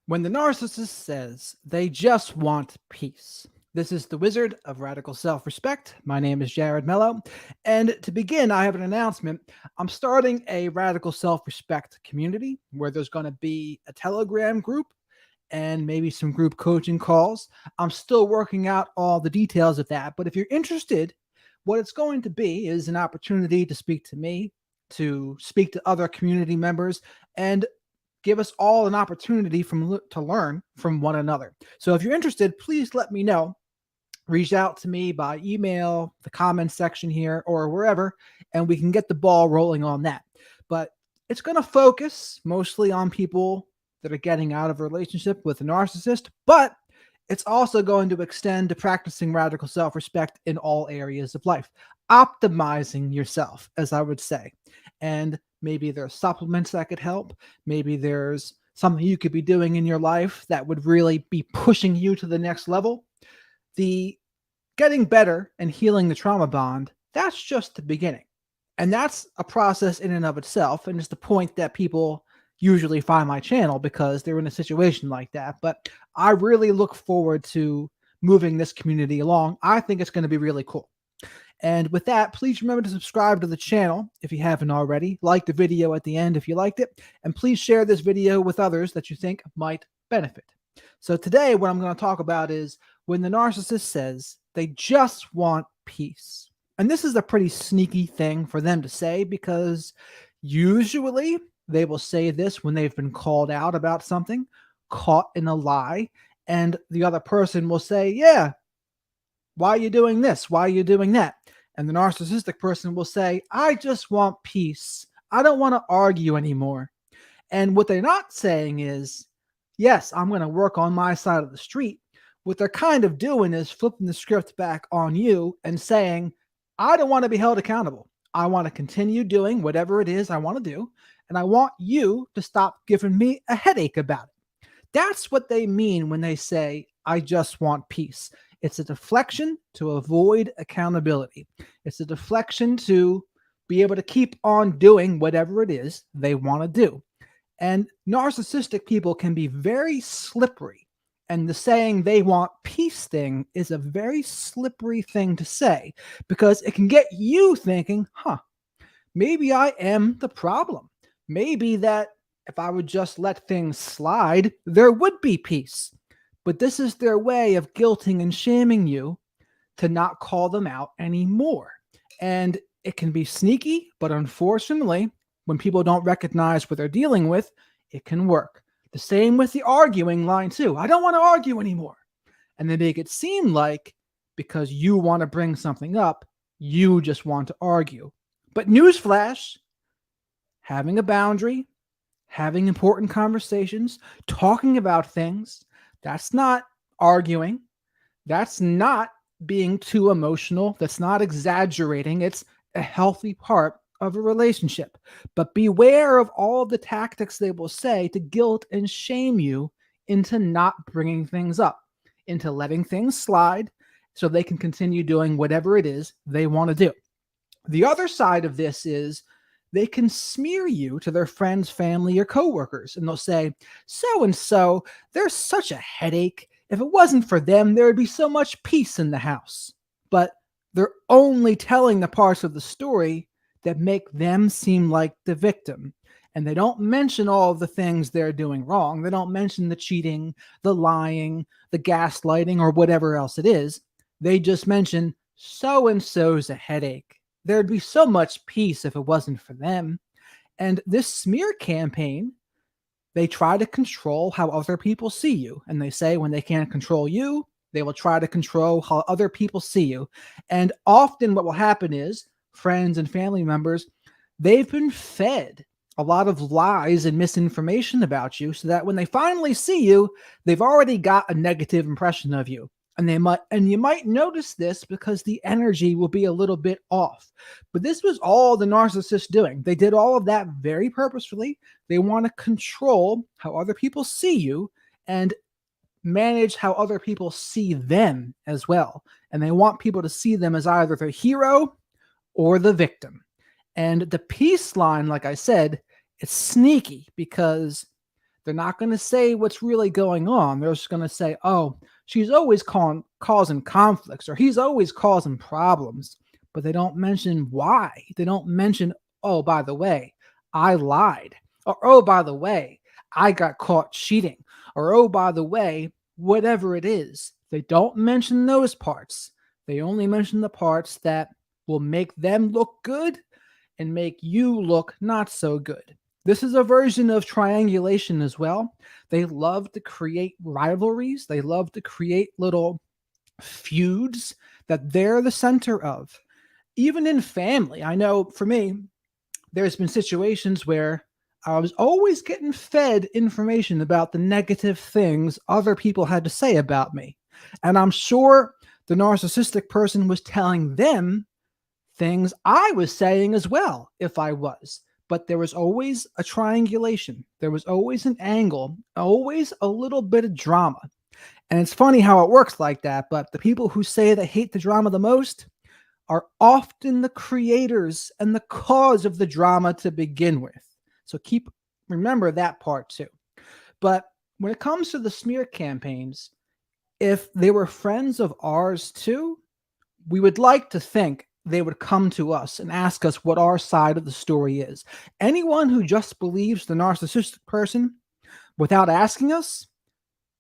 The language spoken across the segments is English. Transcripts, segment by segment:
When the narcissist says they just want peace. This is the Wizard of Radical Self Respect. My name is Jared Mello. And to begin, I have an announcement. I'm starting a Radical Self Respect community where there's going to be a Telegram group and maybe some group coaching calls. I'm still working out all the details of that. But if you're interested, what it's going to be is an opportunity to speak to me, to speak to other community members, and give us all an opportunity to learn from one another. So if you're interested, please let me know. Reach out to me by email, the comments section here, or wherever, and we can get the ball rolling on that. But it's going to focus mostly on people that are getting out of a relationship with a narcissist, but it's also going to extend to practicing radical self-respect in all areas of life, optimizing yourself, as I would say. And maybe there's supplements that could help. Maybe there's something you could be doing in your life that would really be pushing you to the next level. The getting better and healing the trauma bond, that's just the beginning. And that's a process in and of itself. And it's the point that people usually find my channel because they're in a situation like that. But I really look forward to moving this community along. I think it's going to be really cool. And with that, please remember to subscribe to the channel if you haven't already. Like the video at the end if you liked it. And please share this video with others that you think might benefit. So today, what I'm going to talk about is when the narcissist says they just want peace. And this is a pretty sneaky thing for them to say because usually they will say this when they've been called out about something, caught in a lie, and the other person will say, yeah, why are you doing this? Why are you doing that? And the narcissistic person will say, I just want peace. I don't want to argue anymore. And what they're not saying is, yes, I'm going to work on my side of the street. What they're kind of doing is flipping the script back on you and saying, I don't want to be held accountable. I want to continue doing whatever it is I want to do. And I want you to stop giving me a headache about it. That's what they mean when they say, I just want peace. It's a deflection to avoid accountability. It's a deflection to be able to keep on doing whatever it is they want to do. And narcissistic people can be very slippery. And the saying they want peace thing is a very slippery thing to say because it can get you thinking, maybe I am the problem. Maybe that if I would just let things slide, there would be peace. But this is their way of guilting and shaming you to not call them out anymore. And it can be sneaky, but unfortunately, when people don't recognize what they're dealing with, it can work. The same with the arguing line too. I don't want to argue anymore. And they make it seem like because you want to bring something up, you just want to argue. But newsflash, having a boundary, having important conversations, talking about things, that's not arguing. That's not being too emotional. That's not exaggerating. It's a healthy part of a relationship. But beware of all the tactics they will say to guilt and shame you into not bringing things up, into letting things slide so they can continue doing whatever it is they want to do. The other side of this is they can smear you to their friends, family, or coworkers, and they'll say, so-and-so, they're such a headache. If it wasn't for them, there would be so much peace in the house. But they're only telling the parts of the story that make them seem like the victim. And they don't mention all of the things they're doing wrong. They don't mention the cheating, the lying, the gaslighting, or whatever else it is. They just mention, so-and-so's a headache. There'd be so much peace if it wasn't for them. And this smear campaign, they try to control how other people see you. And they say when they can't control you, they will try to control how other people see you. And often what will happen is friends and family members, they've been fed a lot of lies and misinformation about you so that when they finally see you, they've already got a negative impression of you. And you might notice this because the energy will be a little bit off. But this was all the narcissist doing. They did all of that very purposefully. They want to control how other people see you and manage how other people see them as well. And they want people to see them as either the hero or the victim. And the peace line, like I said, it's sneaky because They're not going to say what's really going on. They're just going to say, oh, she's always causing conflicts, or he's always causing problems. But they don't mention why. They don't mention, oh, by the way, I lied. Or, oh, by the way, I got caught cheating. Or, oh, by the way, whatever it is. They don't mention those parts. They only mention the parts that will make them look good and make you look not so good. This is a version of triangulation as well. They love to create rivalries. They love to create little feuds that they're the center of. Even in family, I know for me, there's been situations where I was always getting fed information about the negative things other people had to say about me. And I'm sure the narcissistic person was telling them things I was saying as well, if I was. But there was always a triangulation. There was always an angle, always a little bit of drama. And it's funny how it works like that, but the people who say they hate the drama the most are often the creators and the cause of the drama to begin with. So remember that part too. But when it comes to the smear campaigns, if they were friends of ours too, we would like to think they would come to us and ask us what our side of the story is. Anyone who just believes the narcissistic person without asking us,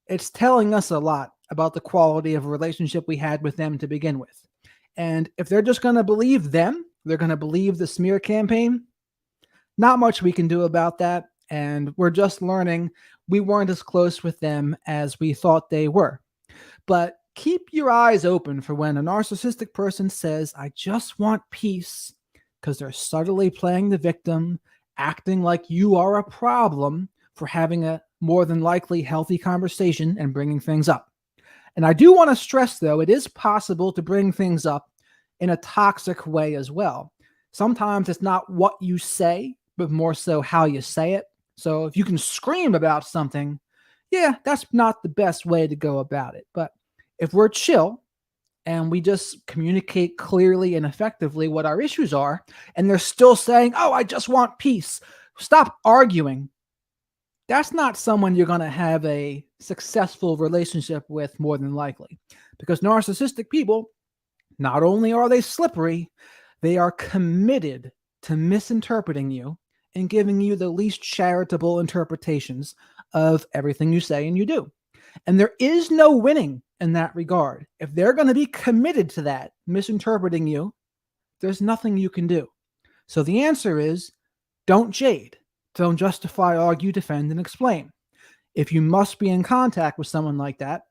it's telling us a lot about the quality of a relationship we had with them to begin with. And if they're just going to believe them, they're going to believe the smear campaign, not much we can do about that. And we're just learning we weren't as close with them as we thought they were. But keep your eyes open for when a narcissistic person says, I just want peace, because they're subtly playing the victim, acting like you are a problem for having a more than likely healthy conversation and bringing things up. And I do want to stress, though, it is possible to bring things up in a toxic way as well. Sometimes it's not what you say, but more so how you say it. So if you can scream about something, yeah, that's not the best way to go about it. But if we're chill and we just communicate clearly and effectively what our issues are, and they're still saying, oh, I just want peace, stop arguing. That's not someone you're going to have a successful relationship with, more than likely. Because narcissistic people, not only are they slippery, they are committed to misinterpreting you and giving you the least charitable interpretations of everything you say and you do. And there is no winning in that regard. If they're going to be committed to that, misinterpreting you, there's nothing you can do. So the answer is, don't jade. Don't justify, argue, defend, and explain. If you must be in contact with someone like that,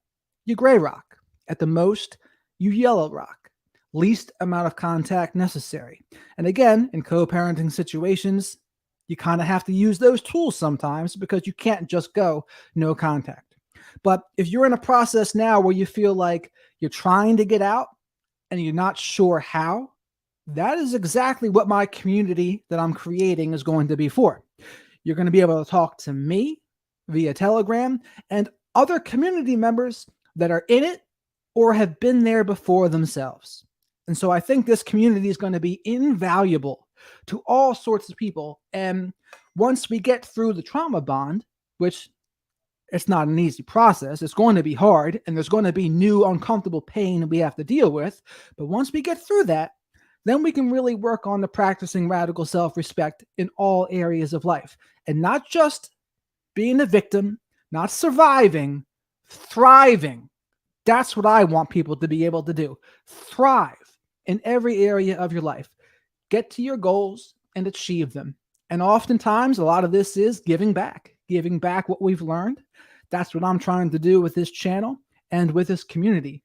you gray rock. At the most, you yellow rock. Least amount of contact necessary. And again, in co-parenting situations, you kind of have to use those tools sometimes, because you can't just go no contact. But if you're in a process now where you feel like you're trying to get out and you're not sure how, that is exactly what my community that I'm creating is going to be for. You're going to be able to talk to me via Telegram and other community members that are in it or have been there before themselves. And so I think this community is going to be invaluable to all sorts of people. And once we get through the trauma bond, which it's not an easy process, it's going to be hard, and there's going to be new uncomfortable pain we have to deal with. But once we get through that, then we can really work on the practicing radical self-respect in all areas of life. And not just being a victim, not surviving, thriving. That's what I want people to be able to do. Thrive in every area of your life. Get to your goals and achieve them. And oftentimes, a lot of this is giving back what we've learned. That's what I'm trying to do with this channel and with this community.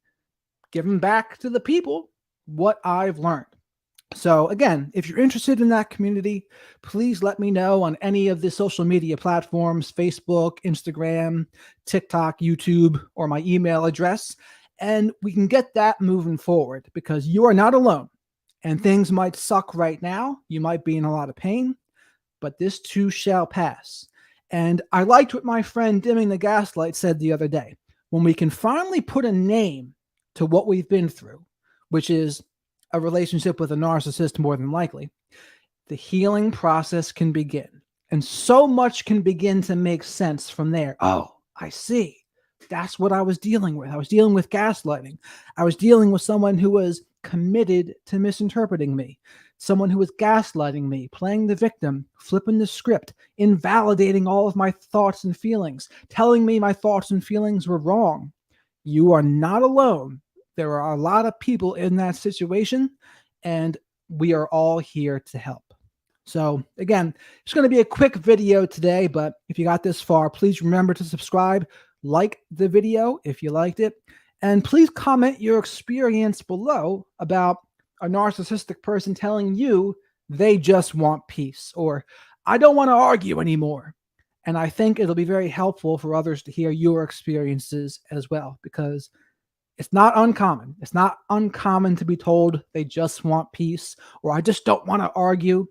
Giving back to the people what I've learned. So again, if you're interested in that community, please let me know on any of the social media platforms, Facebook, Instagram, TikTok, YouTube, or my email address. And we can get that moving forward, because you are not alone. And things might suck right now. You might be in a lot of pain, but this too shall pass. And I liked what my friend Dimming the Gaslight said the other day. When we can finally put a name to what we've been through, which is a relationship with a narcissist more than likely, the healing process can begin. And so much can begin to make sense from there. Oh, I see. That's what I was dealing with. I was dealing with gaslighting. I was dealing with someone who was committed to misinterpreting me, someone who was gaslighting me, playing the victim, flipping the script, invalidating all of my thoughts and feelings, telling me my thoughts and feelings were wrong. You are not alone. There are a lot of people in that situation, and we are all here to help. So again, it's going to be a quick video today, but if you got this far, please remember to subscribe, like the video if you liked it, and please comment your experience below about a narcissistic person telling you they just want peace, or I don't want to argue anymore. And I think it'll be very helpful for others to hear your experiences as well, because it's not uncommon. It's not uncommon to be told they just want peace, or I just don't want to argue.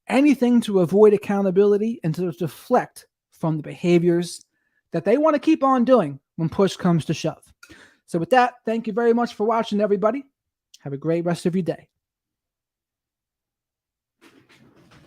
Anything to avoid accountability and to deflect from the behaviors that they want to keep on doing when push comes to shove. So with that, thank you very much for watching, everybody. Have a great rest of your day.